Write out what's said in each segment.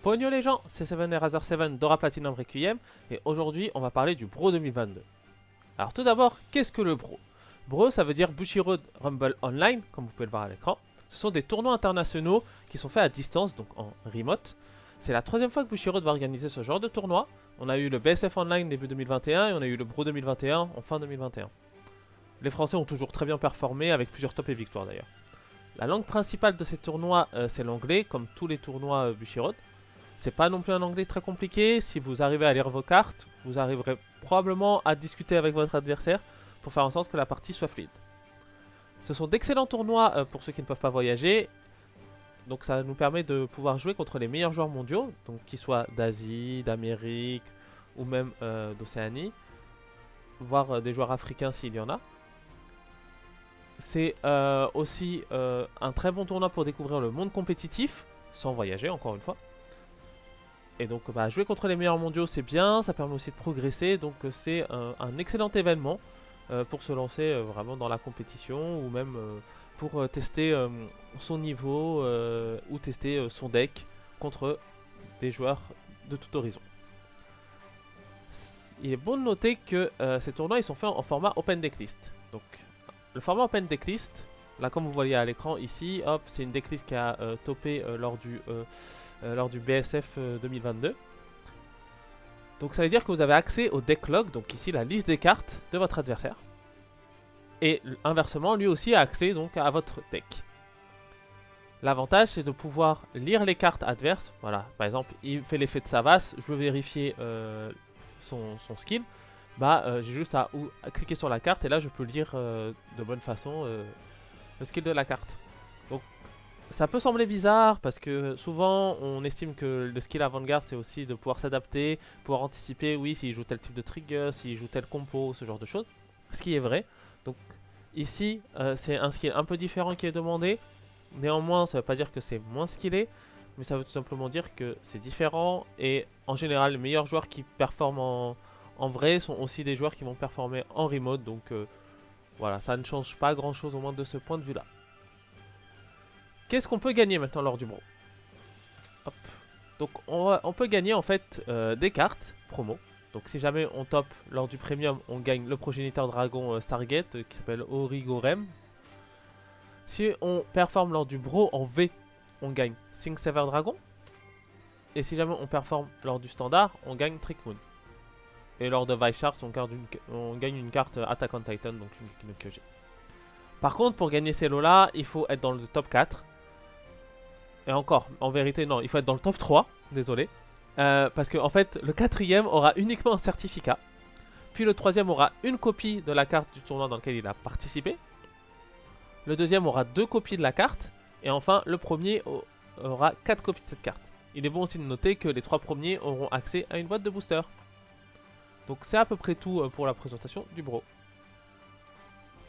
Pogno les gens, c'est Seven et Razer 7 Dora Platinum Requiem et aujourd'hui on va parler du Bro 2022. Alors tout d'abord, qu'est-ce que le Bro? Bro ça veut dire Bushiroad Rumble Online, comme vous pouvez le voir à l'écran. Ce sont des tournois internationaux qui sont faits à distance, donc en remote. C'est la troisième fois que Bushiroad va organiser ce genre de tournoi. On a eu le BSF Online début 2021 et on a eu le Bro 2021 en fin 2021. Les Français ont toujours très bien performé avec plusieurs tops et victoires d'ailleurs. La langue principale de ces tournois c'est l'anglais, comme tous les tournois Bushiroad. C'est pas non plus un anglais très compliqué. Si vous arrivez à lire vos cartes, vous arriverez probablement à discuter avec votre adversaire pour faire en sorte que la partie soit fluide. Ce sont d'excellents tournois pour ceux qui ne peuvent pas voyager. Donc ça nous permet de pouvoir jouer contre les meilleurs joueurs mondiaux, donc qu'ils soient d'Asie, d'Amérique ou même d'Océanie, voire des joueurs africains s'il y en a. C'est aussi un très bon tournoi pour découvrir le monde compétitif, sans voyager encore une fois. Et donc jouer contre les meilleurs mondiaux c'est bien, ça permet aussi de progresser, donc c'est un excellent événement pour se lancer vraiment dans la compétition ou même pour tester son niveau ou tester son deck contre des joueurs de tout horizon. Il est bon de noter que ces tournois ils sont faits en format Open Decklist. Donc le format Open Decklist, là comme vous voyez à l'écran ici, hop, c'est une decklist qui a topé lors du BSF 2022. Donc ça veut dire que vous avez accès au deck log, donc ici la liste des cartes de votre adversaire. Et inversement, lui aussi a accès donc à votre deck. L'avantage c'est de pouvoir lire les cartes adverses. Voilà, par exemple, il fait l'effet de Savas, je veux vérifier son skill. J'ai juste à cliquer sur la carte et là je peux lire de bonne façon le skill de la carte. Donc ça peut sembler bizarre parce que souvent on estime que le skill avant-garde c'est aussi de pouvoir s'adapter, pouvoir anticiper, oui, s'il joue tel type de trigger, s'il joue tel compo, ce genre de choses. Ce qui est vrai. Donc ici c'est un skill un peu différent qui est demandé. Néanmoins ça veut pas dire que c'est moins skillé, mais ça veut tout simplement dire que c'est différent. Et en général les meilleurs joueurs qui performent en vrai sont aussi des joueurs qui vont performer en remote. Donc voilà, ça ne change pas grand chose au moins de ce point de vue là. Qu'est-ce qu'on peut gagner maintenant lors du Bro? Hop. Donc on peut gagner en fait des cartes promo. Donc si jamais on top lors du premium, on gagne le progéniteur dragon Stargate qui s'appelle Origorem. Si on performe lors du Bro en V, on gagne Think Saver Dragon. Et si jamais on performe lors du standard, on gagne Trick Moon. Et lors de Vice Sharks, on gagne une carte Attack on Titan, donc une Kyojin. Par contre, pour gagner ces lots là, il faut être dans le top 4. Et encore, en vérité, non, il faut être dans le top 3, désolé. Parce que, en fait, le quatrième aura uniquement un certificat. Puis le troisième aura une copie de la carte du tournoi dans lequel il a participé. Le deuxième aura 2 copies de la carte. Et enfin, le premier aura 4 copies de cette carte. Il est bon aussi de noter que les 3 premiers auront accès à une boîte de booster. Donc c'est à peu près tout pour la présentation du Bro.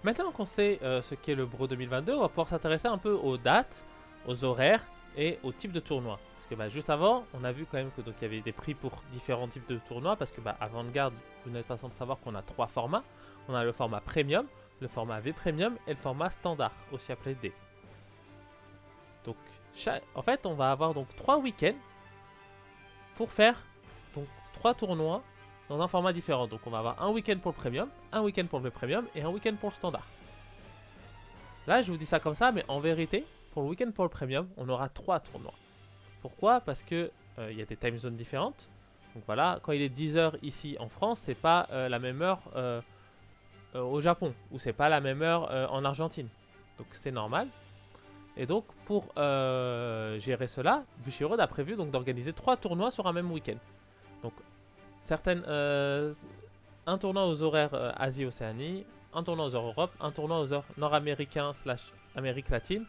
Maintenant qu'on sait ce qu'est le Bro 2022, on va pouvoir s'intéresser un peu aux dates, aux horaires et au type de tournoi. Parce que juste avant, on a vu quand même que il y avait des prix pour différents types de tournois. Parce que avant-garde, vous n'êtes pas sans savoir qu'on a 3 formats. On a le format Premium, le format V Premium et le format Standard, aussi appelé D. Donc, en fait, on va avoir donc 3 week-ends pour faire donc 3 tournois dans un format différent. Donc, on va avoir un week-end pour le Premium, un week-end pour le V Premium et un week-end pour le Standard. Là, je vous dis ça comme ça, mais en vérité, pour le week-end pour le Premium, on aura 3 tournois. Pourquoi? Parce que y a des time zones différentes. Donc voilà, quand il est 10h ici en France, c'est pas la même heure au Japon, ou c'est pas la même heure en Argentine. Donc c'est normal. Et donc pour gérer cela, Bushiroad a prévu d'organiser 3 tournois sur un même week-end. Donc un tournoi aux horaires Asie-Océanie, un tournoi aux heures Europe, un tournoi aux heures nord-américains / Amérique latine.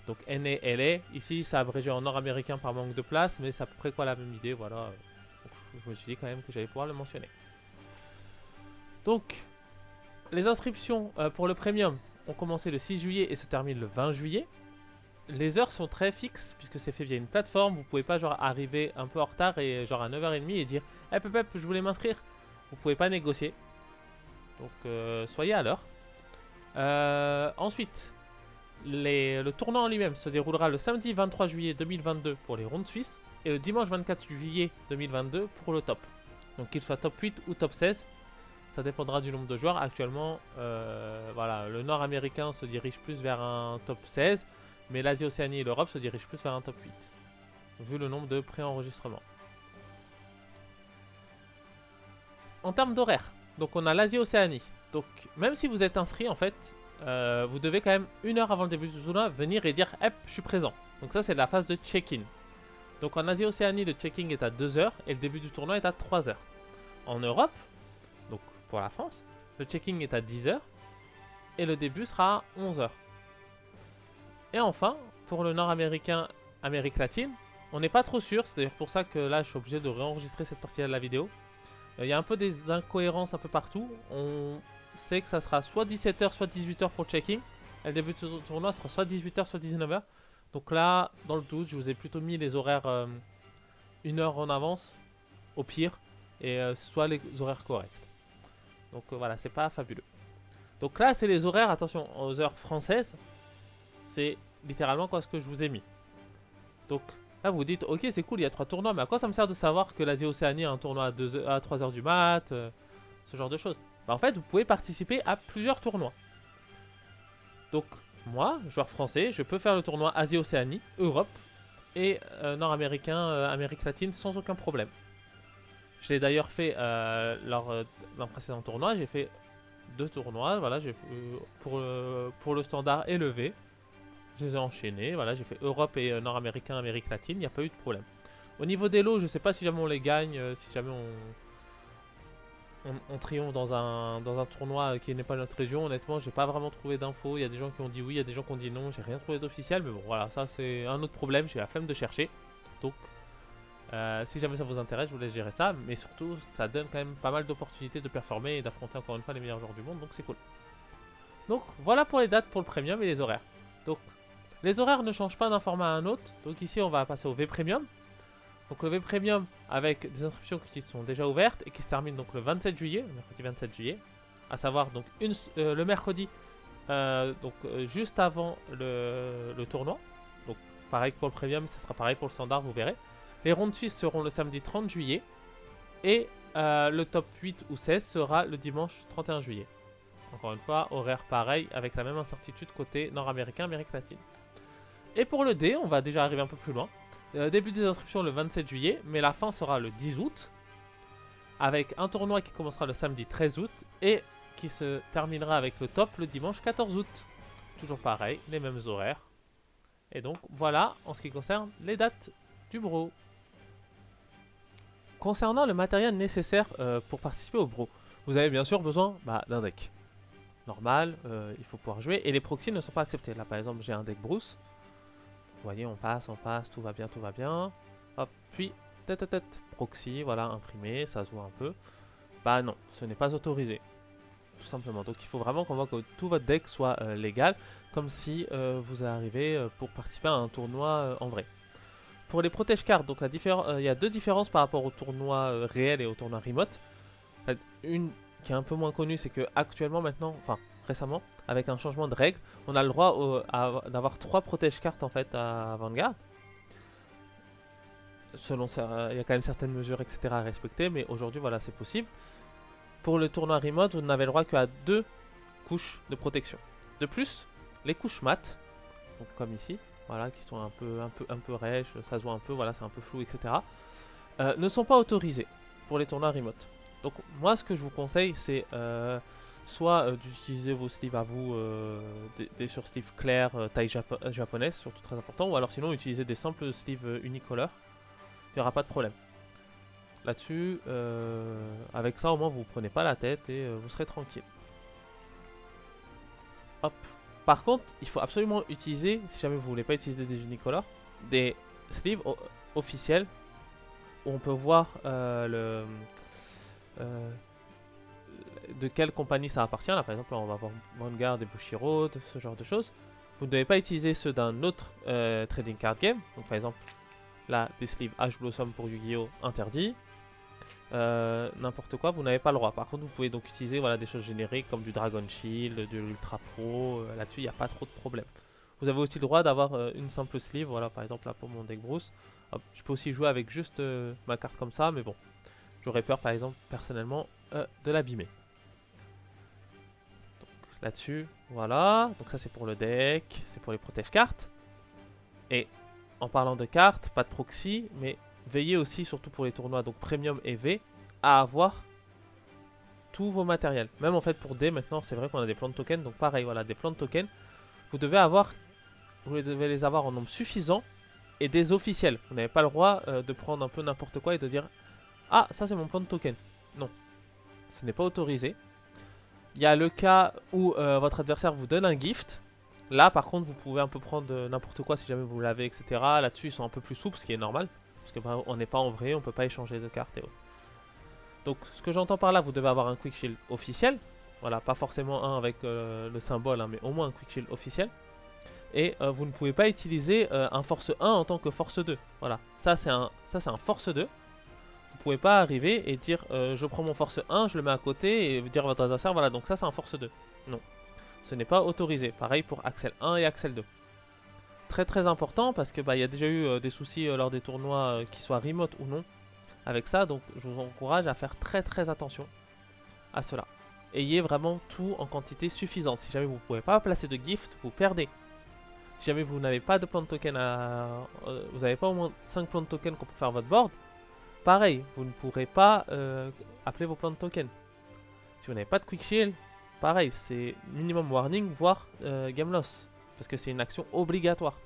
Donc NA, LA, ici ça a abrégé en nord-américain par manque de place, mais c'est à peu près quoi la même idée, voilà. Donc, je me suis dit quand même que j'allais pouvoir le mentionner. Donc, les inscriptions pour le Premium ont commencé le 6 juillet et se terminent le 20 juillet. Les heures sont très fixes puisque c'est fait via une plateforme, vous pouvez pas arriver un peu en retard et à 9h30 et dire « Hey Pep, je voulais m'inscrire ». Vous pouvez pas négocier, donc soyez à l'heure. Ensuite, le tournoi en lui-même se déroulera le samedi 23 juillet 2022 pour les rondes suisses et le dimanche 24 juillet 2022 pour le top. Donc qu'il soit top 8 ou top 16, ça dépendra du nombre de joueurs. Actuellement, voilà, le nord-américain se dirige plus vers un top 16, mais l'Asie-Océanie et l'Europe se dirigent plus vers un top 8, vu le nombre de pré-enregistrements. En termes d'horaire, donc on a l'Asie-Océanie. Donc même si vous êtes inscrit, en fait, vous devez quand même 1 heure avant le début du tournoi venir et dire « Hep, je suis présent ». Donc ça, c'est la phase de check-in. Donc en Asie-Océanie, le check-in est à 2 heures et le début du tournoi est à 3 heures. En Europe, donc pour la France, le check-in est à 10 heures et le début sera à 11 heures. Et enfin, pour le nord-américain, Amérique latine, on n'est pas trop sûr, c'est d'ailleurs pour ça que là je suis obligé de réenregistrer cette partie-là de la vidéo. Il y a un peu des incohérences un peu partout. On sait que ça sera soit 17 heures, soit 18 heures pour le check-in. Et le début de ce tournoi sera soit 18 heures, soit 19 heures. Donc là, dans le doute, je vous ai plutôt mis les horaires 1 heure en avance, au pire, et soit les horaires corrects. Donc voilà, c'est pas fabuleux. Donc là, c'est les horaires, attention, aux heures françaises. C'est littéralement quoi ce que je vous ai mis. Donc là, vous vous dites, ok, c'est cool, il y a 3 tournois, mais à quoi ça me sert de savoir que l'Asie-Océanie a un tournoi à 3 heures du mat, ce genre de choses. Bah, en fait, vous pouvez participer à plusieurs tournois. Donc, moi, joueur français, je peux faire le tournoi Asie-Océanie, Europe et nord-américain, Amérique latine sans aucun problème. Je l'ai d'ailleurs fait lors d'un précédent tournoi, j'ai fait 2 tournois, voilà, pour le standard élevé. Je les ai enchaînés, voilà, j'ai fait Europe et nord-américain, Amérique latine, il n'y a pas eu de problème. Au niveau des lots, je ne sais pas si jamais on les gagne, si jamais on triomphe dans un tournoi qui n'est pas notre région. Honnêtement, j'ai pas vraiment trouvé d'infos. Il y a des gens qui ont dit oui, il y a des gens qui ont dit non. J'ai rien trouvé d'officiel, mais bon, voilà, ça c'est un autre problème. J'ai la flemme de chercher. Donc, si jamais ça vous intéresse, je vous laisse gérer ça. Mais surtout, ça donne quand même pas mal d'opportunités de performer et d'affronter encore une fois les meilleurs joueurs du monde. Donc, c'est cool. Donc, voilà pour les dates pour le premium et les horaires. Donc, les horaires ne changent pas d'un format à un autre. Donc, ici, on va passer au V Premium. Donc le V Premium avec des inscriptions qui sont déjà ouvertes et qui se terminent donc le 27 juillet, le mercredi 27 juillet, à savoir donc le mercredi juste avant le tournoi. Donc pareil que pour le Premium, ça sera pareil pour le standard, vous verrez. Les rondes suisses seront le samedi 30 juillet et le top 8 ou 16 sera le dimanche 31 juillet. Encore une fois, horaire pareil avec la même incertitude côté nord-américain, Amérique latine. Et pour le D, on va déjà arriver un peu plus loin. Début des inscriptions le 27 juillet, mais la fin sera le 10 août, avec un tournoi qui commencera le samedi 13 août et qui se terminera avec le top le dimanche 14 août. Toujours pareil, les mêmes horaires. Et donc voilà en ce qui concerne les dates du Bro. Concernant le matériel nécessaire pour participer au Bro, vous avez bien sûr besoin d'un deck. Normal, il faut pouvoir jouer, et les proxys ne sont pas acceptés. Là par exemple j'ai un deck Bruce. Vous voyez, on passe, tout va bien, tout va bien. Hop, puis, proxy, voilà, imprimé, ça se voit un peu. Bah non, ce n'est pas autorisé. Tout simplement. Donc il faut vraiment qu'on voit que tout votre deck soit légal, comme si vous arrivez pour participer à un tournoi en vrai. Pour les protège cartes, donc il y a 2 différences par rapport au tournoi réel et au tournoi remote. Une qui est un peu moins connue, c'est que actuellement maintenant, enfin récemment, avec un changement de règle, on a le droit d'avoir 3 protège-cartes en fait à Vanguard. Selon ça, il y a quand même certaines mesures etc. à respecter, mais aujourd'hui voilà c'est possible. Pour le tournoi remote, vous n'avez le droit qu'à 2 couches de protection. De plus, les couches mat, donc comme ici, voilà, qui sont un peu rêches, ça se voit un peu, voilà c'est un peu flou etc. Ne sont pas autorisées pour les tournois remote. Donc moi ce que je vous conseille c'est soit d'utiliser vos sleeves à vous, des sur-sleeves clairs, taille japonaise, surtout très important, ou alors sinon utiliser des simples sleeves unicolor, il n'y aura pas de problème. Là-dessus, avec ça au moins vous ne prenez pas la tête et vous serez tranquille. Hop. Par contre, il faut absolument utiliser, si jamais vous ne voulez pas utiliser des unicolor, des sleeves officiels où on peut voir de quelle compagnie ça appartient. Là par exemple là, on va voir Vanguard et Bushiroad, ce genre de choses. Vous ne devez pas utiliser ceux d'un autre trading card game. Donc par exemple là des sleeves Ash Blossom pour Yu-Gi-Oh interdit. N'importe quoi, vous n'avez pas le droit. Par contre vous pouvez donc utiliser voilà, des choses génériques comme du Dragon Shield, de l'Ultra Pro, là-dessus il n'y a pas trop de problème. Vous avez aussi le droit d'avoir une simple sleeve, voilà par exemple là pour mon deck Bruce, Hop, je peux aussi jouer avec juste ma carte comme ça, mais bon, j'aurais peur par exemple personnellement de l'abîmer. Là-dessus, voilà, donc ça c'est pour le deck, c'est pour les protège-cartes. Et en parlant de cartes, pas de proxy, mais veillez aussi, surtout pour les tournois, donc Premium et V, à avoir tous vos matériels. Même en fait pour D maintenant, c'est vrai qu'on a des plans de tokens, donc pareil, voilà, des plans de tokens. Vous devez les avoir en nombre suffisant et des officiels. Vous n'avez pas le droit de prendre un peu n'importe quoi et de dire ah, ça c'est mon plan de token. Non, ce n'est pas autorisé. Il y a le cas où votre adversaire vous donne un gift. Là, par contre, vous pouvez un peu prendre n'importe quoi si jamais vous l'avez, etc. Là-dessus, ils sont un peu plus souples, ce qui est normal. Parce que bah, on n'est pas en vrai, on peut pas échanger de cartes et autres. Donc, ce que j'entends par là, vous devez avoir un quick shield officiel. Voilà, pas forcément un avec le symbole, hein, mais au moins un quick shield officiel. Et vous ne pouvez pas utiliser un force 1 en tant que force 2. Voilà, ça c'est un force 2. Vous pouvez pas arriver et dire je prends mon force 1, je le mets à côté et dire à votre adversaire voilà, donc ça c'est un force 2. Non, ce n'est pas autorisé. Pareil pour Axel 1 et Axel 2. Très très important parce que bah, y a déjà eu des soucis lors des tournois qui soient remote ou non avec ça, donc je vous encourage à faire très très attention à cela. Ayez vraiment tout en quantité suffisante. Si jamais vous ne pouvez pas placer de gift, vous perdez. Si jamais vous n'avez pas de plan de token vous n'avez pas au moins 5 plans de token pour faire votre board, pareil, vous ne pourrez pas appeler vos plans de token. Si vous n'avez pas de quick shield, pareil, c'est minimum warning, voire game loss. Parce que c'est une action obligatoire.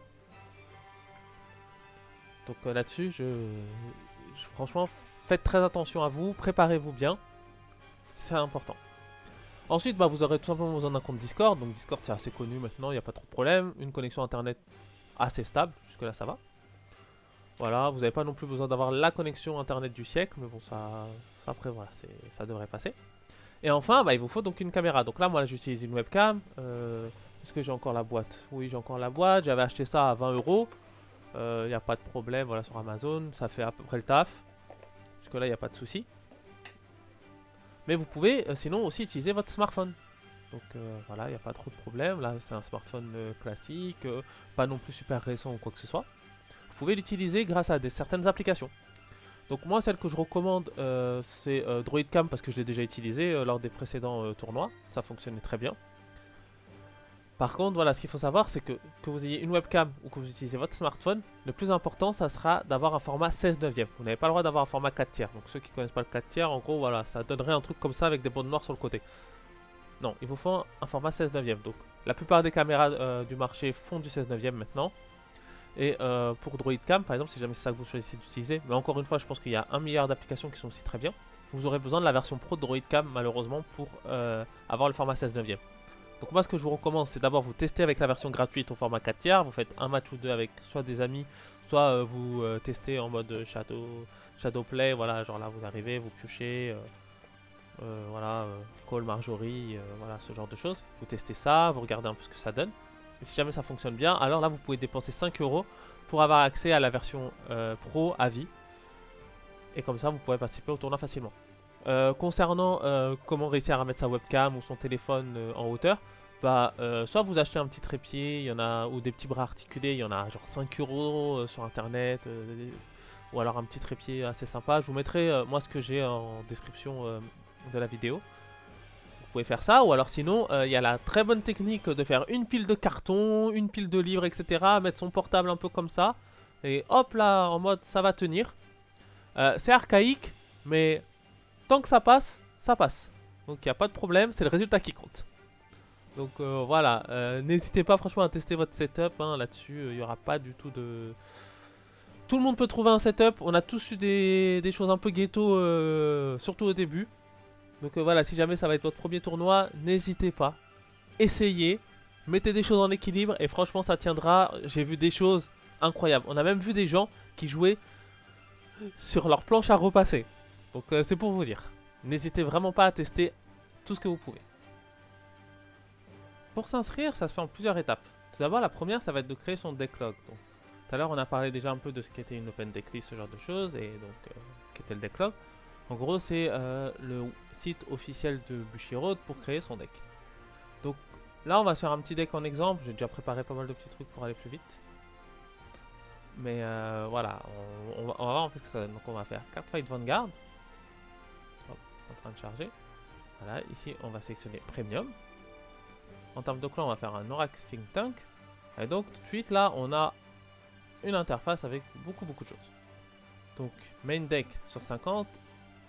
Donc là-dessus, franchement, faites très attention à vous, préparez-vous bien. C'est important. Ensuite, bah, vous aurez tout simplement besoin d'un compte Discord. Donc Discord, c'est assez connu maintenant, il n'y a pas trop de problème. Une connexion internet assez stable, jusque là ça va. Voilà, vous n'avez pas non plus besoin d'avoir la connexion internet du siècle, mais bon, ça après, voilà, ça devrait passer. Et enfin, bah, il vous faut donc une caméra. Donc là, moi, j'utilise une webcam. Est-ce que j'ai encore la boîte? Oui, j'ai encore la boîte. J'avais acheté ça à 20 €. Il n'y a pas de problème, voilà, sur Amazon. Ça fait à peu près le taf. Jusque là, il n'y a pas de souci. Mais vous pouvez sinon aussi utiliser votre smartphone. Donc voilà, il n'y a pas trop de problème. Là, c'est un smartphone classique, pas non plus super récent ou quoi que ce soit. Vous pouvez l'utiliser grâce à certaines applications. Donc moi, celle que je recommande, c'est DroidCam parce que je l'ai déjà utilisé lors des précédents tournois. Ça fonctionnait très bien. Par contre, voilà, ce qu'il faut savoir, c'est que vous ayez une webcam ou que vous utilisez votre smartphone, le plus important, ça sera d'avoir un format 16/9. Vous n'avez pas le droit d'avoir un format 4 tiers. Donc ceux qui ne connaissent pas le 4 tiers, en gros, voilà, ça donnerait un truc comme ça avec des bandes noires sur le côté. Non, il vous faut un format 16/9. Donc la plupart des caméras du marché font du 16/9 maintenant. Et pour DroidCam, par exemple, si jamais c'est ça que vous choisissez d'utiliser, mais encore une fois, je pense qu'il y a 1 milliard d'applications qui sont aussi très bien. Vous aurez besoin de la version pro de DroidCam, malheureusement, pour avoir le format 16/9. Donc moi, ce que je vous recommande, c'est d'abord vous tester avec la version gratuite au format 4 tiers. Vous faites un match ou deux avec soit des amis, soit vous testez en mode shadow play. Voilà, genre là, vous arrivez, vous piochez, voilà, Call Marjorie, voilà, ce genre de choses. Vous testez ça, vous regardez un peu ce que ça donne. Et si jamais ça fonctionne bien, alors là, vous pouvez dépenser 5 € pour avoir accès à la version pro à vie. Et comme ça, vous pourrez participer au tournoi facilement. Concernant comment réussir à mettre sa webcam ou son téléphone en hauteur, bah, soit vous achetez un petit trépied, il y en a, ou des petits bras articulés, il y en a genre 5 € sur internet, ou alors un petit trépied assez sympa. Je vous mettrai moi ce que j'ai en description de la vidéo. Vous pouvez faire ça, ou alors sinon il y a la très bonne technique de faire une pile de carton, une pile de livres, etc. Mettre son portable un peu comme ça, et hop là, en mode ça va tenir. C'est archaïque, mais tant que ça passe, ça passe. Donc il n'y a pas de problème, c'est le résultat qui compte. Donc voilà, n'hésitez pas franchement à tester votre setup, hein, là-dessus, il n'y aura pas du tout de... Tout le monde peut trouver un setup, on a tous eu des choses un peu ghetto, surtout au début. Donc voilà, si jamais ça va être votre premier tournoi, n'hésitez pas, essayez, mettez des choses en équilibre et franchement ça tiendra. J'ai vu des choses incroyables, on a même vu des gens qui jouaient sur leur planche à repasser. Donc c'est pour vous dire. N'hésitez vraiment pas à tester tout ce que vous pouvez. Pour s'inscrire, ça se fait en plusieurs étapes. Tout d'abord, la première, ça va être de créer son decklog. Donc, tout à l'heure, on a parlé déjà un peu de ce qu'était une open decklist, ce genre de choses, et donc ce qu'était le decklog. En gros, c'est le site officiel de Bushiroad pour créer son deck. Donc là, on va se faire un petit deck en exemple. J'ai déjà préparé pas mal de petits trucs pour aller plus vite. Mais voilà, on va voir en fait ce que ça donne. Donc on va faire Card Fight Vanguard. Hop, c'est en train de charger. Voilà, ici on va sélectionner Premium. En termes de clan, on va faire un Norak Think Tank. Et donc tout de suite là, on a une interface avec beaucoup de choses. Donc main deck sur 50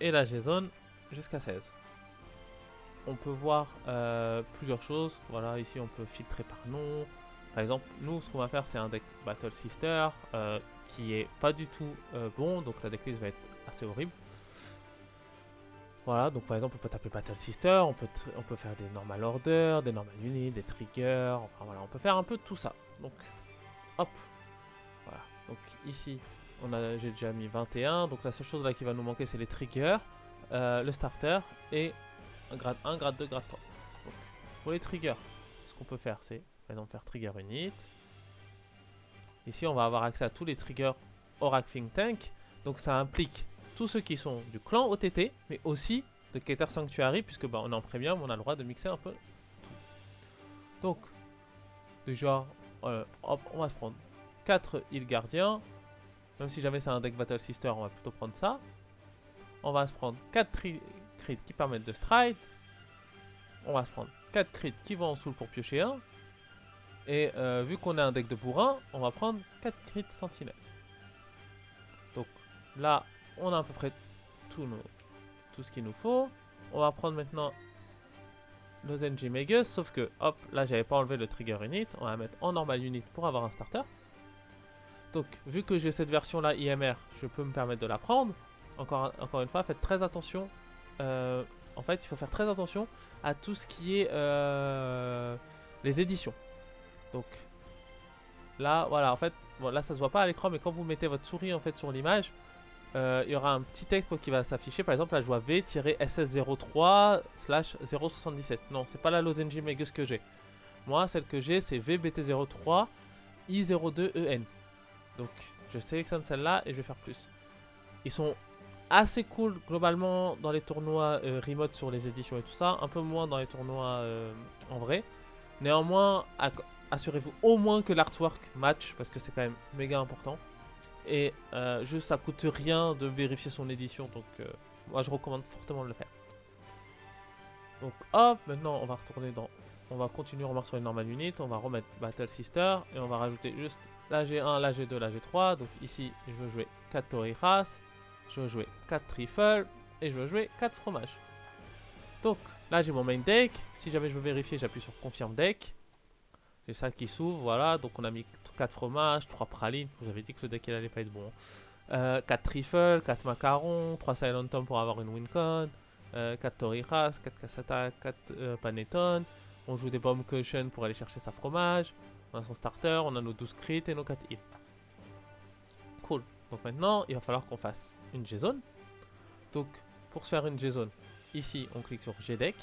et la G-Zone jusqu'à 16. On peut voir plusieurs choses. Voilà, ici on peut filtrer par nom. Par exemple, nous ce qu'on va faire c'est un deck Battle Sister qui est pas du tout bon, donc la decklist va être assez horrible. Voilà, donc par exemple on peut taper Battle Sister, on peut faire des normal order, des normal units, des triggers, enfin voilà, on peut faire un peu tout ça. Donc hop, voilà. Donc ici j'ai déjà mis 21, donc la seule chose là qui va nous manquer c'est les triggers, le starter et grade 1, grade 2, grade 3. Donc, pour les triggers, ce qu'on peut faire c'est par exemple faire trigger unit. Ici on va avoir accès à tous les triggers Oracle Think Tank, donc ça implique tous ceux qui sont du clan OTT, mais aussi de Keter Sanctuary, puisque bah, on est en premium, on a le droit de mixer un peu tout. Donc, déjà, hop, on va se prendre 4 Heal Gardiens. Même si jamais c'est un deck Battle Sister, on va plutôt prendre ça. On va se prendre 4 crits qui permettent de stride. On va se prendre 4 crits qui vont en soul pour piocher 1. Et vu qu'on a un deck de bourrin, on va prendre 4 crits sentinelles. Donc là, on a à peu près tout ce qu'il nous faut. On va prendre maintenant nos NG Magus, sauf que, hop, là j'avais pas enlevé le trigger unit. On va mettre en normal unit pour avoir un starter. Donc, vu que j'ai cette version là IMR, je peux me permettre de la prendre. Encore une fois, faites très attention. En fait, il faut faire très attention à tout ce qui est les éditions. Donc, là, voilà, en fait, bon, là ça se voit pas à l'écran, mais quand vous mettez votre souris en fait sur l'image, il y aura un petit texte qui va s'afficher. Par exemple, là je vois V-SS03/077. Non, c'est pas la Lozenji Megus que j'ai. Moi, celle que j'ai, c'est VBT03I02EN. Donc, je sélectionne celle-là et je vais faire plus. Ils sont assez cool globalement dans les tournois remote sur les éditions et tout ça. Un peu moins dans les tournois en vrai. Néanmoins, assurez-vous au moins que l'artwork match parce que c'est quand même méga important. Et juste ça coûte rien de vérifier son édition, donc moi je recommande fortement de le faire. Donc hop, maintenant on va retourner dans, on va continuer, on marque sur les normal unit, on va remettre Battle Sister et on va rajouter juste la G1, la G2, la G3. Donc ici je veux jouer 4 Toriras, je veux jouer 4 Trifle et je veux jouer 4 fromages. Donc là j'ai mon main deck, si jamais je veux vérifier j'appuie sur Confirm Deck. J'ai ça qui s'ouvre, voilà, donc on a mis 4 fromages, 3 pralines, vous avez dit que le deck il allait pas être bon. 4 trifles, 4 macarons, 3 Silent Tom pour avoir une wincon, 4 Toriras, 4 Cassata, 4 Panettone. On joue des Bomb Cushion pour aller chercher sa fromage. On a son starter, on a nos 12 crits et nos 4 heals. Cool. Donc maintenant, il va falloir qu'on fasse une G-Zone. Donc pour se faire une G-Zone, ici on clique sur G-Deck.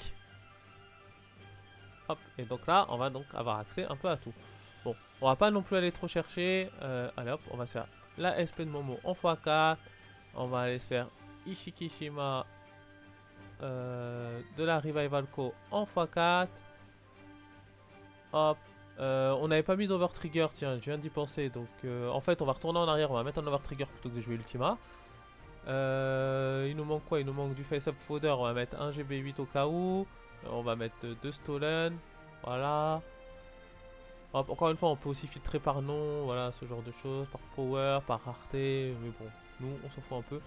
Hop, et donc là, on va donc avoir accès un peu à tout. Bon, on va pas non plus aller trop chercher. Allez hop, on va se faire la SP de Momo en x4. On va aller se faire Ishikishima de la Revival Co en x4. Hop, on n'avait pas mis d'Over Trigger, tiens, je viens d'y penser. Donc en fait, on va retourner en arrière, on va mettre un Over Trigger plutôt que de jouer Ultima. Il nous manque quoi? Il nous manque du Face Up Fodder, on va mettre un GB8 au cas où. On va mettre 2 Stolen, voilà. Hop, encore une fois, on peut aussi filtrer par nom, voilà, ce genre de choses, par power, par rareté, mais bon, nous, on s'en fout un peu.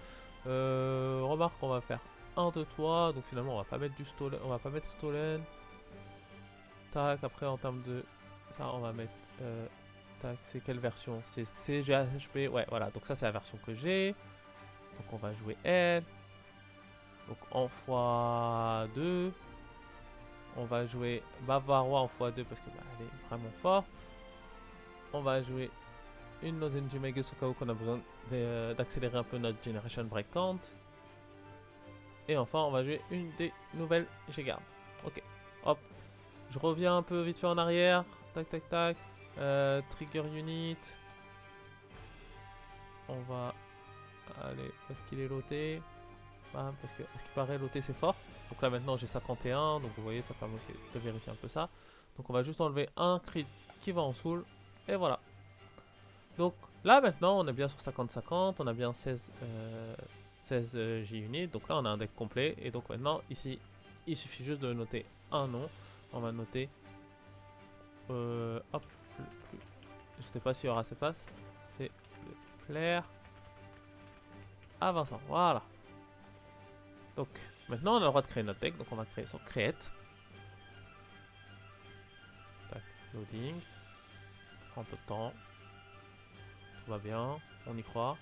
Remarque, on va faire un de toi, donc finalement, on va pas mettre du Stolen, on va pas mettre Stolen. Tac, après, en termes de ça, on va mettre, tac, c'est quelle version? C'est CGHP, ouais, voilà, donc ça, c'est la version que j'ai. Donc, on va jouer elle. Donc, en x2. On va jouer Bavarois en x2 parce que bah, elle est vraiment forte. On va jouer une Lozenji Magus au cas où qu'on a besoin d'accélérer un peu notre Generation Break Count. Et enfin, on va jouer une des nouvelles G-Guard. Ok, hop. Je reviens un peu vite fait en arrière. Tac, tac, tac. Trigger Unit. On va aller. Est-ce qu'il est loté? Parce qu'il paraît loté c'est fort. Donc là maintenant j'ai 51, donc vous voyez ça permet aussi de vérifier un peu ça. Donc on va juste enlever un crit qui va en soul, et voilà. Donc Là maintenant on est bien sur 50-50, on a bien 16 JUnit, donc là on a un deck complet. Et donc maintenant ici il suffit juste de noter un nom. On va noter hop, je sais pas s'il y aura cette place, c'est le plaire à Vincent, voilà. Donc maintenant on a le droit de créer notre deck, donc on va créer sur create. Tac, loading, prend un peu de temps, tout va bien, on y croit.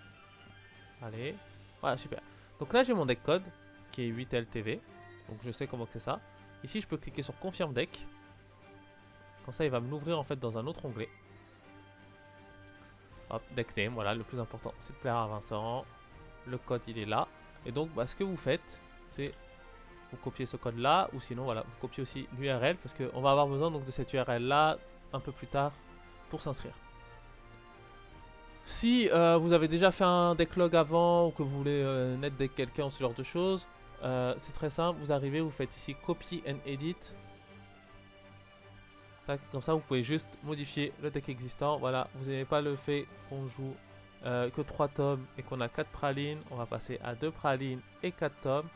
Allez, voilà, super. Donc là j'ai mon deck code qui est 8LTV, donc je sais comment c'est ça. Ici je peux cliquer sur confirme deck, comme ça il va me l'ouvrir en fait dans un autre onglet. Hop, deck name, voilà, le plus important c'est de plaire à Vincent. Le code il est là, et donc ce que vous faites c'est vous copiez ce code là, ou sinon voilà, vous copiez aussi l'URL, parce qu'on va avoir besoin donc de cette URL là un peu plus tard pour s'inscrire. Si vous avez déjà fait un decklog avant, ou que vous voulez net deck quelqu'un ou ce genre de choses, c'est très simple, vous arrivez, vous faites ici copy and edit. Tac, comme ça vous pouvez juste modifier le deck existant. Voilà, vous n'avez pas le fait qu'on joue que 3 tomes et qu'on a 4 pralines, on va passer à 2 pralines et 4 tomes.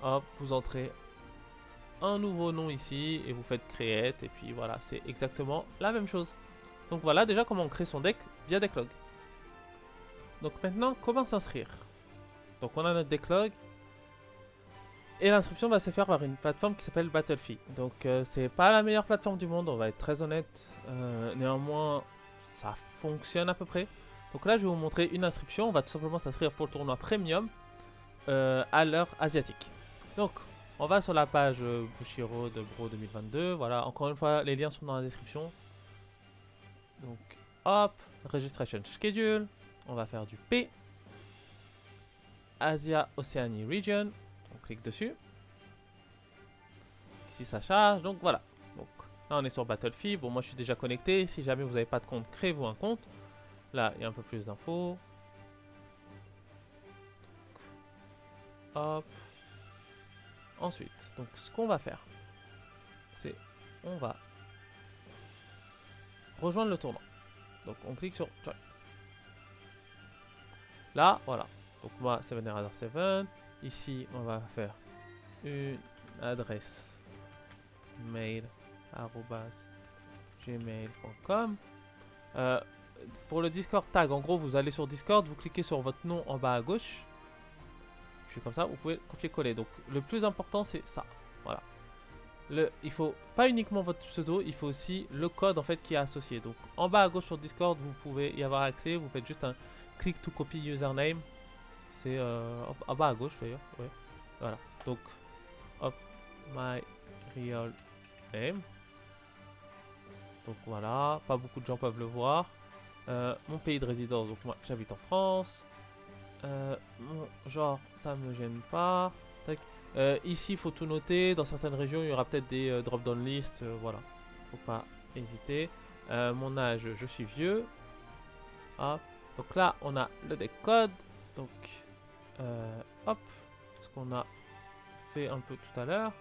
Hop, vous entrez un nouveau nom ici et vous faites create, et puis voilà, c'est exactement la même chose. Donc voilà déjà comment on crée son deck via decklog. Donc maintenant, comment s'inscrire? Donc on a notre decklog et l'inscription va se faire par une plateforme qui s'appelle Battlefy. Donc c'est pas la meilleure plateforme du monde, on va être très honnête. Néanmoins, ça fonctionne à peu près. Donc là, je vais vous montrer une inscription. On va tout simplement s'inscrire pour le tournoi Premium à l'heure asiatique. Donc, on va sur la page Bushiro de Bro 2022. Voilà, encore une fois, les liens sont dans la description. Donc, hop, Registration Schedule. On va faire du P. Asia Oceanie Region. On clique dessus. Ici, ça charge. Donc, voilà. Donc, là, on est sur Battlefy. Bon, moi, je suis déjà connecté. Si jamais vous n'avez pas de compte, créez-vous un compte. Là, il y a un peu plus d'infos. Hop. Ensuite, donc ce qu'on va faire, c'est on va rejoindre le tournoi. Donc on clique sur Join. Là, voilà. Donc moi, 7 Radar 7. Ici, on va faire une adresse mail @gmail.com. Pour le Discord tag, en gros, vous allez sur Discord, vous cliquez sur votre nom en bas à gauche. Je fais comme ça, vous pouvez copier-coller. Donc le plus important c'est ça. Voilà. Il faut pas uniquement votre pseudo, il faut aussi le code en fait qui est associé. Donc en bas à gauche sur Discord, vous pouvez y avoir accès. Vous faites juste un click to copy username. C'est en bas à gauche d'ailleurs. Ouais. Voilà. Donc hop, my real name. Donc voilà, pas beaucoup de gens peuvent le voir. Mon pays de résidence, donc moi j'habite en France. Mon genre, ça me gêne pas. Ici, il faut tout noter. Dans certaines régions, il y aura peut-être des drop-down list. Voilà, faut pas hésiter. Mon âge, je suis vieux. Hop. Donc là, on a le deck code. Donc, hop, ce qu'on a fait un peu tout à l'heure.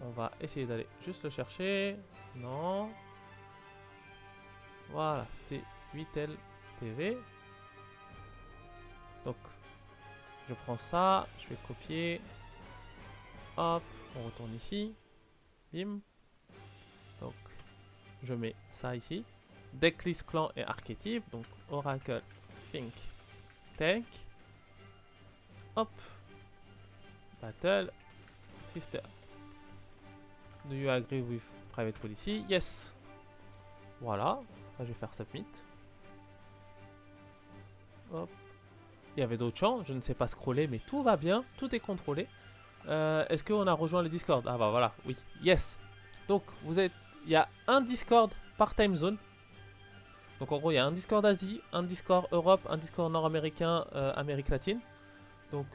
On va essayer d'aller juste le chercher. Non. Voilà, c'était 8LTV. Donc, je prends ça, je vais copier. Hop, on retourne ici. Bim. Donc, je mets ça ici. Decklist clan et archétype. Donc, Oracle, Think, Tank. Hop. Battle, Sister. Do you agree with private policy? Yes. Voilà. Là, je vais faire submit. Hop. Il y avait d'autres champs, je ne sais pas scroller, mais tout va bien, tout est contrôlé. Est-ce qu'on a rejoint le Discord? Ah bah voilà, oui, yes. Donc il y a un Discord par time zone. Donc en gros, il y a un Discord Asie, un Discord Europe, un Discord nord-américain, Amérique latine. Donc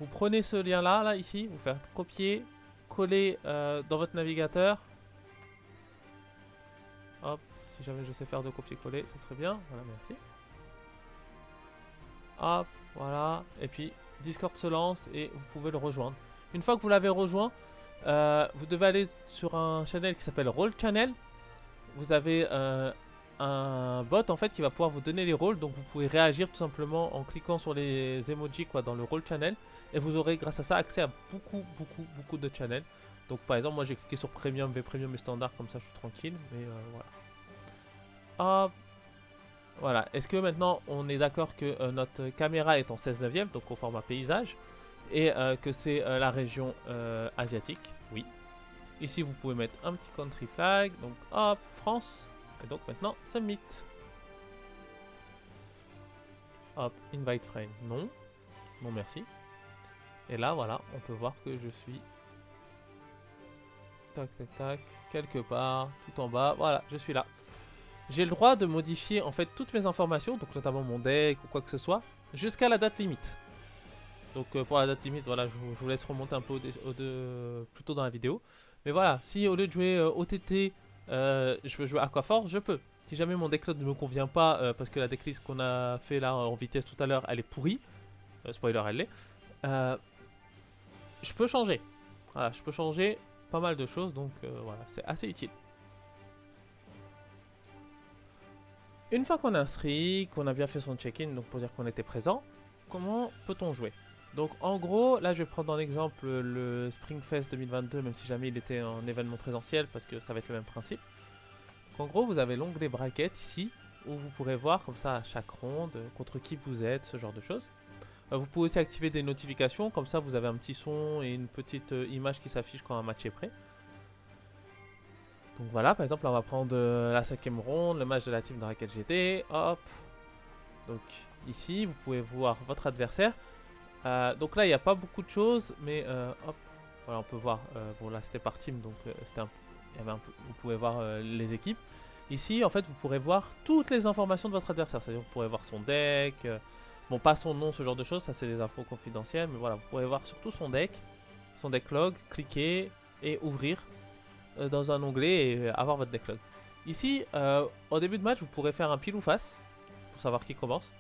vous prenez ce lien là, ici, vous faites copier, coller dans votre navigateur. Hop, si jamais je sais faire de copier-coller, ça serait bien. Voilà, merci. Hop, voilà. Et puis Discord se lance et vous pouvez le rejoindre. Une fois que vous l'avez rejoint, vous devez aller sur un channel qui s'appelle Roll Channel. Vous avez un bot en fait qui va pouvoir vous donner les rôles. Donc vous pouvez réagir tout simplement en cliquant sur les emojis quoi dans le rôle channel. Et vous aurez grâce à ça accès à beaucoup de channels. Donc par exemple moi j'ai cliqué sur Premium, V Premium et Standard, comme ça je suis tranquille. Mais voilà. Hop. Voilà. Est-ce que maintenant on est d'accord que notre caméra est en 16/9, donc au format paysage. Et que c'est la région asiatique. Oui. Ici vous pouvez mettre un petit country flag. Donc hop, France. Et donc maintenant submit. Hop, invite frame. Non. Non merci. Et là voilà, on peut voir que je suis tac tac tac quelque part tout en bas. Voilà, je suis là. J'ai le droit de modifier en fait toutes mes informations, donc notamment mon deck ou quoi que ce soit, jusqu'à la date limite. Donc pour la date limite, voilà, je vous laisse remonter un peu plus tôt dans la vidéo. Mais voilà, si au lieu de jouer OTT, je veux jouer Aquaforce, je peux. Si jamais mon deckload ne me convient pas, parce que la decklist qu'on a fait là en vitesse tout à l'heure, elle est pourrie. Spoiler, elle l'est. Je peux changer. Voilà, je peux changer pas mal de choses, donc voilà, c'est assez utile. Une fois qu'on est inscrit, qu'on a bien fait son check-in, donc pour dire qu'on était présent, comment peut-on jouer? Donc en gros, là je vais prendre en exemple le Springfest 2022, même si jamais il était en événement présentiel, parce que ça va être le même principe. Donc, en gros, vous avez l'onglet bracket ici, où vous pourrez voir comme ça à chaque ronde, contre qui vous êtes, ce genre de choses. Vous pouvez aussi activer des notifications, comme ça vous avez un petit son et une petite image qui s'affiche quand un match est prêt. Donc voilà, par exemple, là, on va prendre la 5ème ronde, le match de la team dans laquelle j'étais. Hop. Donc ici, vous pouvez voir votre adversaire. Donc là, il n'y a pas beaucoup de choses, mais hop. Voilà, on peut voir. Bon, là, c'était par team, donc vous pouvez voir les équipes. Ici, en fait, vous pourrez voir toutes les informations de votre adversaire. C'est-à-dire, vous pourrez voir son deck. Bon, pas son nom, ce genre de choses. Ça, c'est des infos confidentielles. Mais voilà, vous pourrez voir surtout son deck log, cliquer et ouvrir dans un onglet et avoir votre decklog. Ici, au début de match, vous pourrez faire un pile ou face pour savoir qui commence.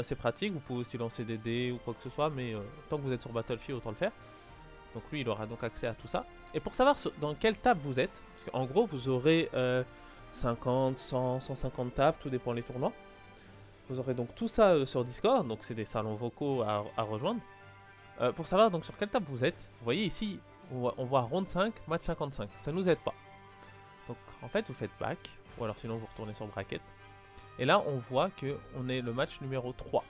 C'est pratique, vous pouvez aussi lancer des dés ou quoi que ce soit, mais tant que vous êtes sur Battlefield, autant le faire. Donc lui, il aura donc accès à tout ça. Et pour savoir dans quelle table vous êtes, parce qu'en gros, vous aurez 50, 100, 150 tables, tout dépend des tournois. Vous aurez donc tout ça sur Discord, donc c'est des salons vocaux à rejoindre. Pour savoir donc sur quelle table vous êtes, vous voyez ici, on voit ronde 5, match 55. Ça nous aide pas. Donc en fait, vous faites back, ou alors sinon vous retournez sur bracket. Et là, on voit qu'on est le match numéro 3.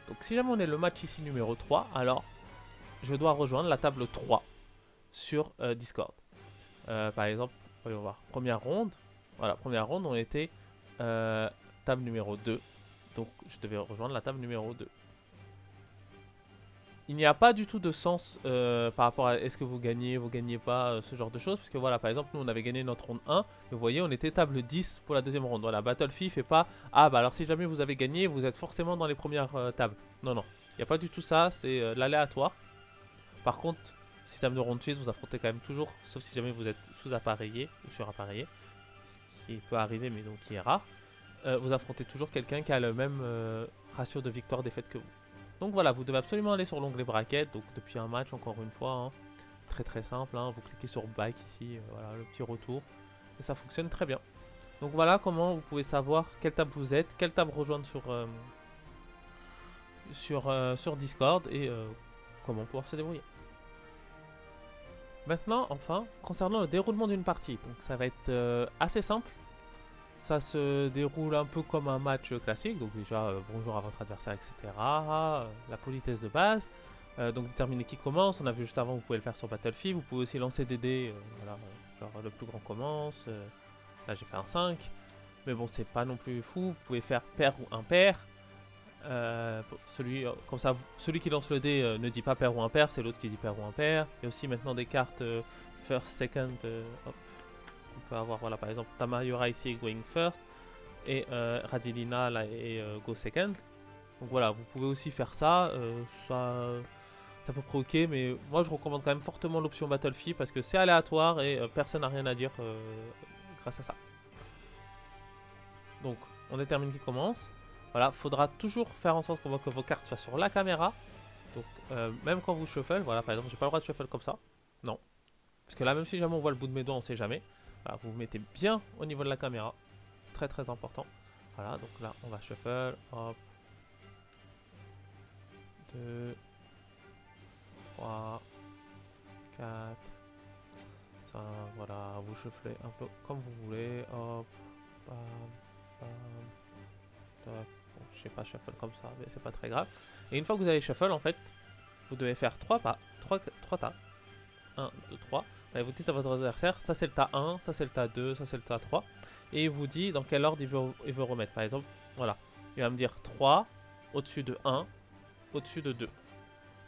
Donc si jamais on est le match ici numéro 3, alors je dois rejoindre la table 3 sur Discord. Par exemple, voyons voir, première ronde. Voilà, première ronde, on était table numéro 2. Donc je devais rejoindre la table numéro 2. Il n'y a pas du tout de sens par rapport à est-ce que vous gagnez pas, ce genre de choses. Parce que voilà, par exemple, nous on avait gagné notre ronde 1. Et vous voyez, on était table 10 pour la deuxième ronde. Voilà, Battlefield fait pas ah bah alors si jamais vous avez gagné, vous êtes forcément dans les premières tables. Non, non, il n'y a pas du tout ça, c'est l'aléatoire. Par contre, système de ronde suite, vous affrontez quand même toujours, sauf si jamais vous êtes sous-appareillé ou sur-appareillé. Ce qui peut arriver, mais donc qui est rare. Vous affrontez toujours quelqu'un qui a le même ratio de victoire-défaite que vous. Donc voilà, vous devez absolument aller sur l'onglet bracket, donc depuis un match encore une fois, hein. Très très simple, hein. Vous cliquez sur back ici, voilà le petit retour, et ça fonctionne très bien. Donc voilà comment vous pouvez savoir quelle table vous êtes, quelle table rejoindre sur Discord et comment pouvoir se débrouiller. Maintenant, enfin, concernant le déroulement d'une partie, donc ça va être assez simple. Ça se déroule un peu comme un match classique, donc déjà bonjour à votre adversaire, etc. La politesse de base. Donc déterminer qui commence, on a vu juste avant, vous pouvez le faire sur Battlefield. Vous pouvez aussi lancer des dés, voilà, genre le plus grand commence. Là j'ai fait un 5, mais bon c'est pas non plus fou. Vous pouvez faire pair ou impair. Comme ça, celui qui lance le dé ne dit pas pair ou impair, c'est l'autre qui dit pair ou impair. Il y a aussi maintenant des cartes first, second, hop. On peut avoir, voilà, par exemple, Tamayura ici going first et Radilina là et go second. Donc voilà, vous pouvez aussi faire ça. Ça peut provoquer, mais moi je recommande quand même fortement l'option Battlefield parce que c'est aléatoire et personne n'a rien à dire grâce à ça. Donc on détermine qui commence. Voilà, faudra toujours faire en sorte que vos cartes soient sur la caméra. Donc même quand vous shuffle, voilà, par exemple, j'ai pas le droit de shuffle comme ça. Non. Parce que là, même si jamais on voit le bout de mes doigts, on sait jamais. Voilà, vous vous mettez bien au niveau de la caméra. Très très important. Voilà, donc là on va shuffle, hop, 2, 3, 4, 5, voilà, vous shufflez un peu comme vous voulez, hop, bam, bam, tac. Bon, je sais pas shuffle comme ça, mais c'est pas très grave. Et une fois que vous avez shuffle, en fait, vous devez faire 3 pas, 3 tas. 1, 2, 3. Et vous dites à votre adversaire, ça c'est le tas 1, ça c'est le tas 2, ça c'est le tas 3. Et il vous dit dans quel ordre il veut remettre. Par exemple, voilà. Il va me dire 3 au-dessus de 1, au-dessus de 2.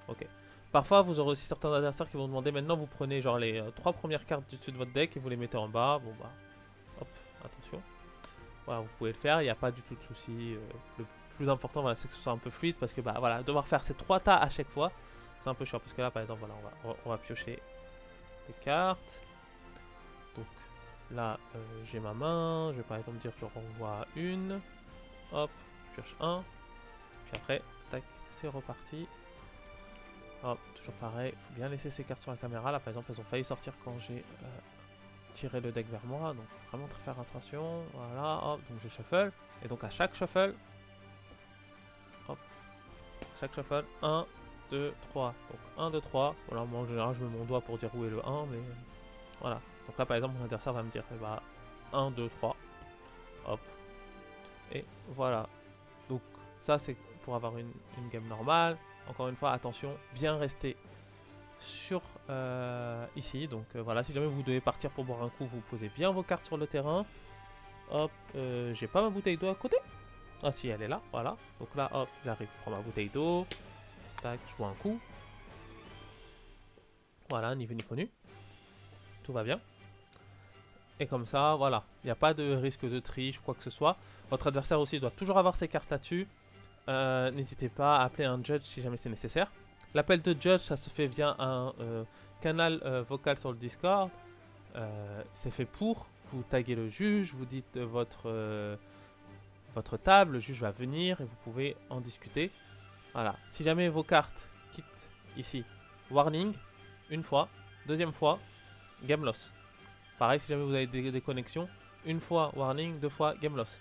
Ok. Parfois, vous aurez aussi certains adversaires qui vont demander maintenant, vous prenez genre les 3 premières cartes du dessus de votre deck et vous les mettez en bas. Bon bah, hop, attention. Voilà, vous pouvez le faire, il n'y a pas du tout de souci. Le plus important, voilà, c'est que ce soit un peu fluide parce que bah voilà, devoir faire ces 3 tas à chaque fois, c'est un peu chiant. Parce que là, par exemple, voilà, on va piocher des cartes. Donc là, j'ai ma main. Je vais par exemple dire que je renvoie une. Hop, je pioche un. Puis après, tac, c'est reparti. Hop, toujours pareil. Faut bien laisser ces cartes sur la caméra. Là, par exemple, elles ont failli sortir quand j'ai tiré le deck vers moi. Donc vraiment très faire attention. Voilà, hop, donc je shuffle. Et donc à chaque shuffle, hop, chaque shuffle, 1, 2, 3. Donc 1, 2, 3. Voilà, moi en général, je mets mon doigt pour dire où est le 1, mais voilà. Donc là, par exemple, mon adversaire va me dire, bah, 1, 2, 3. Hop. Et voilà. Donc ça, c'est pour avoir une game normale. Encore une fois, attention, bien rester sur ici. Donc voilà, si jamais vous devez partir pour boire un coup, vous posez bien vos cartes sur le terrain. Hop, j'ai pas ma bouteille d'eau à côté. Ah si, elle est là, voilà. Donc là, hop, j'arrive, je prends ma bouteille d'eau. Tac, je bois un coup. Voilà, ni vu ni connu. Tout va bien. Et comme ça, voilà, il n'y a pas de risque de triche ou quoi que ce soit. Votre adversaire aussi doit toujours avoir ses cartes là-dessus. N'hésitez pas à appeler un judge si jamais c'est nécessaire. L'appel de judge, ça se fait via un canal vocal sur le Discord. C'est fait pour. Vous taguez le juge, vous dites votre table, le juge va venir et vous pouvez en discuter. Voilà. Si jamais vos cartes quittent ici, warning, une fois, deuxième fois, game loss. Pareil, si jamais vous avez des connexions, une fois warning, deux fois game loss.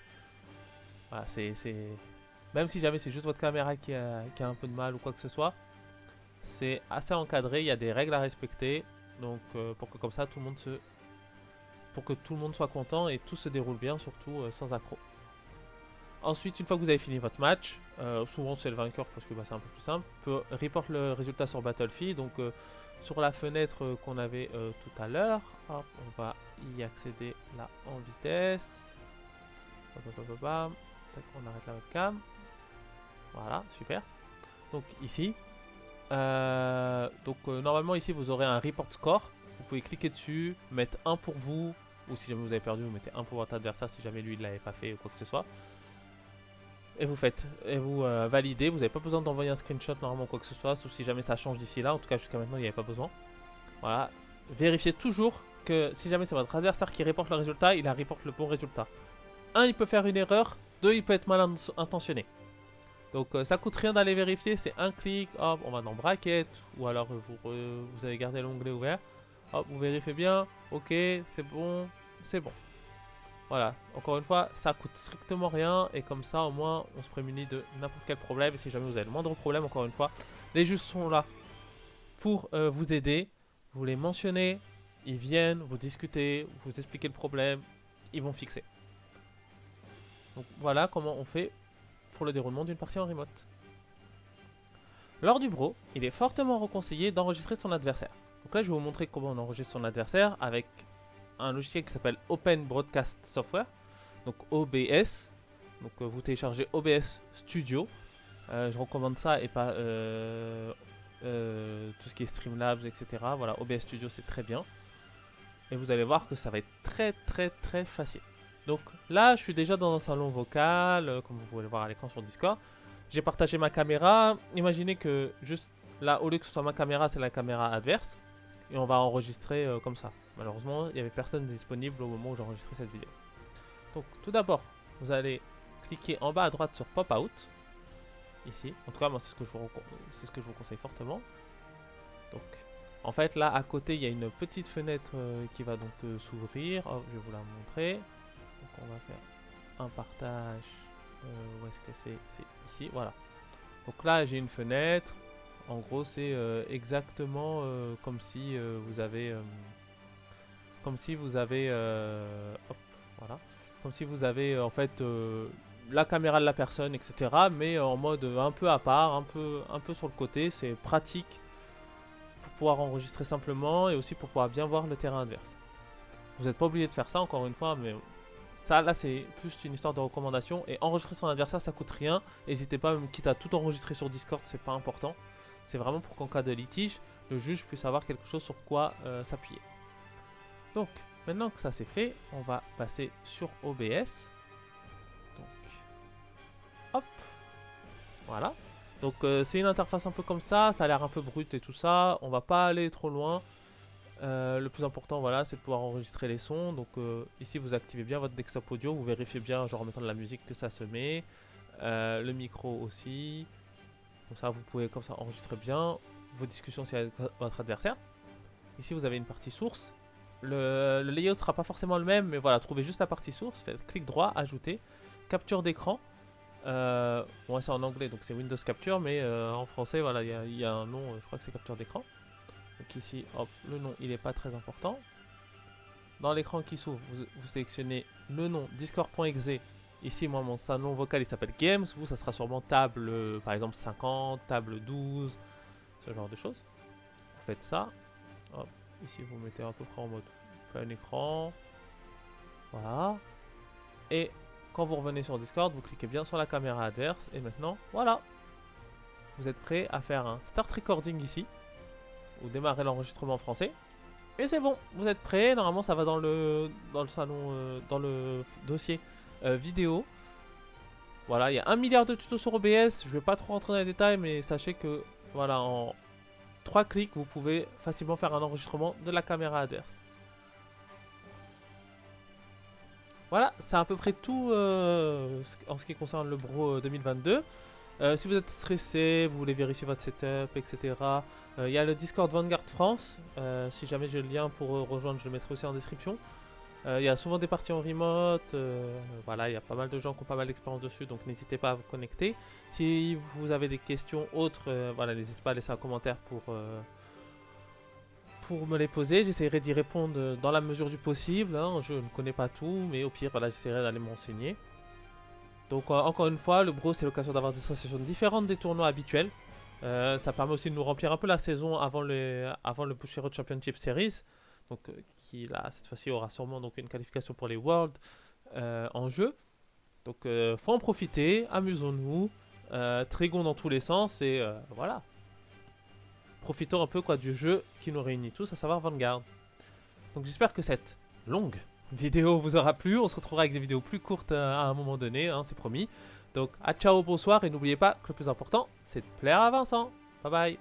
Voilà, c'est... Même si jamais c'est juste votre caméra qui a un peu de mal ou quoi que ce soit, c'est assez encadré, il y a des règles à respecter. Donc pour que comme ça tout le monde pour que tout le monde soit content et tout se déroule bien, surtout sans accroc. Ensuite, une fois que vous avez fini votre match, souvent c'est le vainqueur parce que bah, c'est un peu plus simple, peut report le résultat sur Battlefield. Donc sur la fenêtre qu'on avait tout à l'heure, on va y accéder là en vitesse. Tac, on arrête la webcam. Voilà, super. Donc ici, normalement ici vous aurez un report score. Vous pouvez cliquer dessus, mettre 1 pour vous, ou si jamais vous avez perdu, vous mettez 1 pour votre adversaire si jamais lui il l'avait pas fait ou quoi que ce soit. Et vous faites, et vous validez. Vous n'avez pas besoin d'envoyer un screenshot normalement quoi que ce soit, sauf si jamais ça change d'ici là. En tout cas jusqu'à maintenant il n'y avait pas besoin. Voilà. Vérifiez toujours que si jamais c'est votre adversaire qui reporte le résultat, il a reporte le bon résultat. 1, il peut faire une erreur. 2, il peut être mal intentionné. Donc ça coûte rien d'aller vérifier, c'est un clic, hop, on va dans bracket, ou alors vous avez gardé l'onglet ouvert. Hop, vous vérifiez bien, ok, c'est bon, c'est bon. Voilà, encore une fois, ça coûte strictement rien, et comme ça au moins on se prémunit de n'importe quel problème. Et si jamais vous avez le moindre problème, encore une fois, les juges sont là pour vous aider. Vous les mentionnez, ils viennent, vous discutez, vous expliquez le problème, ils vont fixer. Donc voilà comment on fait pour le déroulement d'une partie en remote. Lors du bro, il est fortement reconseillé d'enregistrer son adversaire. Donc là je vais vous montrer comment on enregistre son adversaire avec un logiciel qui s'appelle Open Broadcast Software, donc OBS. Donc vous téléchargez OBS Studio. Je recommande ça et pas tout ce qui est Streamlabs, etc. Voilà, OBS Studio c'est très bien. Et vous allez voir que ça va être très facile. Donc là, je suis déjà dans un salon vocal, comme vous pouvez le voir à l'écran sur Discord. J'ai partagé ma caméra. Imaginez que juste là, au lieu que ce soit ma caméra, c'est la caméra adverse. Et on va enregistrer comme ça. Malheureusement, il n'y avait personne disponible au moment où j'enregistrais cette vidéo. Donc tout d'abord, vous allez cliquer en bas à droite sur Pop Out. Ici. En tout cas, moi, c'est ce que je vous conseille fortement. Donc, en fait, là, à côté, il y a une petite fenêtre qui va donc s'ouvrir. Oh, je vais vous la montrer. Donc on va faire un partage. Où est-ce que c'est? C'est ici, voilà. Donc là, j'ai une fenêtre. En gros, c'est exactement comme si vous avez... comme si vous avez... hop, voilà. Comme si vous avez en fait la caméra de la personne, etc. Mais en mode un peu à part, un peu sur le côté. C'est pratique pour pouvoir enregistrer simplement et aussi pour pouvoir bien voir le terrain adverse. Vous n'êtes pas obligé de faire ça encore une fois, mais ça là c'est plus une histoire de recommandation. Et enregistrer son adversaire ça coûte rien. N'hésitez pas, même quitte à tout enregistrer sur Discord, c'est pas important. C'est vraiment pour qu'en cas de litige, le juge puisse avoir quelque chose sur quoi s'appuyer. Donc, maintenant que ça c'est fait, on va passer sur OBS. Donc, hop, voilà. Donc c'est une interface un peu comme ça a l'air un peu brut et tout ça. On va pas aller trop loin. Le plus important, voilà, c'est de pouvoir enregistrer les sons. Donc ici, vous activez bien votre desktop audio, vous vérifiez bien, genre en mettant de la musique, que ça se met. Le micro aussi. Comme ça, vous pouvez comme ça enregistrer bien vos discussions avec votre adversaire. Ici, vous avez une partie source. Le layout ne sera pas forcément le même, mais voilà, trouvez juste la partie source. Faites clic droit, ajouter, capture d'écran. Bon, c'est en anglais, donc c'est Windows Capture, mais en français, voilà, il y a un nom, je crois que c'est capture d'écran. Donc ici, hop, le nom, il n'est pas très important. Dans l'écran qui s'ouvre, vous sélectionnez le nom discord.exe. Ici, moi, mon salon vocal, il s'appelle Games. Vous, ça sera sûrement table, par exemple, 50, table 12, ce genre de choses. Vous faites ça. Hop, ici, vous mettez à peu près en mode plein écran. Voilà. Et quand vous revenez sur Discord, vous cliquez bien sur la caméra adverse. Et maintenant, voilà. Vous êtes prêt à faire un start recording ici. Ou démarrer l'enregistrement français. Et c'est bon, vous êtes prêts. Normalement, ça va dans le salon, dans le dossier vidéo. Voilà, il y a 1 milliard de tutos sur OBS. Je vais pas trop rentrer dans les détails, mais sachez que voilà, en 3 clics, vous pouvez facilement faire un enregistrement de la caméra adverse. Voilà, c'est à peu près tout en ce qui concerne le Bro 2022. Si vous êtes stressé, vous voulez vérifier votre setup, etc. Il y a le Discord Vanguard France. Si jamais j'ai le lien pour rejoindre, je le mettrai aussi en description. Il y a souvent des parties en remote. Voilà, il y a pas mal de gens qui ont pas mal d'expérience dessus, donc n'hésitez pas à vous connecter. Si vous avez des questions autres, voilà, n'hésitez pas à laisser un commentaire pour me les poser. J'essaierai d'y répondre dans la mesure du possible. Hein. Je ne connais pas tout, mais au pire, voilà, j'essaierai d'aller m'enseigner. Donc encore une fois, le Bro c'est l'occasion d'avoir des sensations différentes des tournois habituels. Ça permet aussi de nous remplir un peu la saison avant le Bushiroad Championship Series. Donc qui là cette fois-ci aura sûrement donc une qualification pour les Worlds en jeu. Donc faut en profiter, amusons-nous, trigons dans tous les sens et voilà. Profitons un peu quoi du jeu qui nous réunit tous, à savoir Vanguard. Donc j'espère que cette longue vidéo vous aura plu. On se retrouvera avec des vidéos plus courtes à un moment donné, hein, c'est promis. Donc à ciao, bonsoir et n'oubliez pas que le plus important c'est de plaire à Vincent. Bye bye.